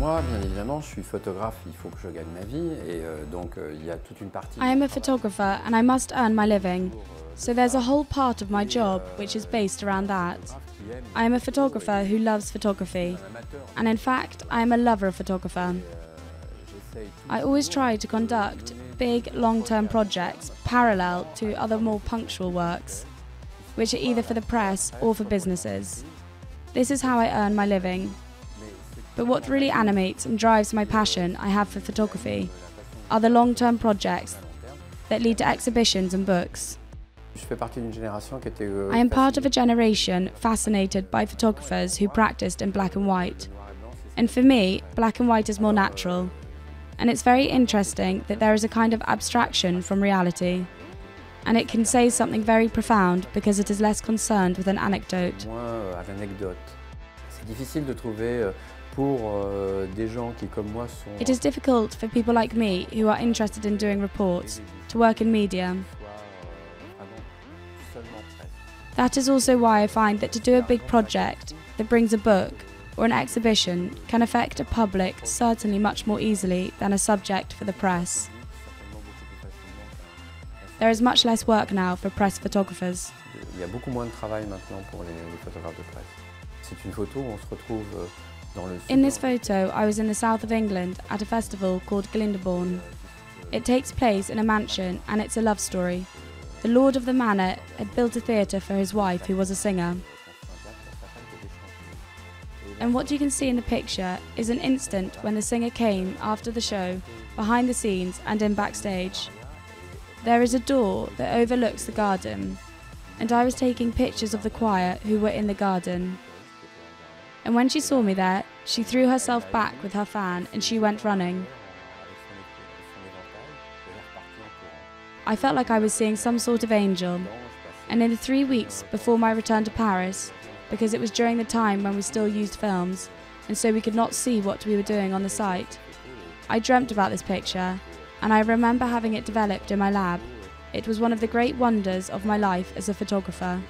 Moi, bien évidemment, je suis photographe, il faut que je gagne ma vie et donc il y a toute une partie... I am a photographer and I must earn my living. So there's a whole part of my job which is based around that. I am a photographer who loves photography, and in fact, I am a lover of photographer. I always try to conduct big, long-term projects parallel to other more punctual works, which are either for the press or for businesses. This is how I earn my living. But what really animates and drives my passion I have for photography are the long-term projects that lead to exhibitions and books. I am part of a generation fascinated by photographers who practiced in black and white. And for me, black and white is more natural. And it's very interesting that there is a kind of abstraction from reality. And it can say something very profound because it is less concerned with an anecdote. It is difficult for people like me who are interested in doing reports to work in media. That is also why I find that to do a big project that brings a book or an exhibition can affect a public certainly much more easily than a subject for the press. There is much less work now for press photographers. In this photo, I was in the south of England at a festival called Glyndebourne. It takes place in a mansion and it's a love story. The lord of the manor had built a theatre for his wife, who was a singer. And what you can see in the picture is an instant when the singer came after the show, behind the scenes and in backstage. There is a door that overlooks the garden, and I was taking pictures of the choir who were in the garden. And when she saw me there, she threw herself back with her fan and she went running. I felt like I was seeing some sort of angel, and in the 3 weeks before my return to Paris, because it was during the time when we still used films, and so we could not see what we were doing on the site, I dreamt about this picture, and I remember having it developed in my lab. It was one of the great wonders of my life as a photographer.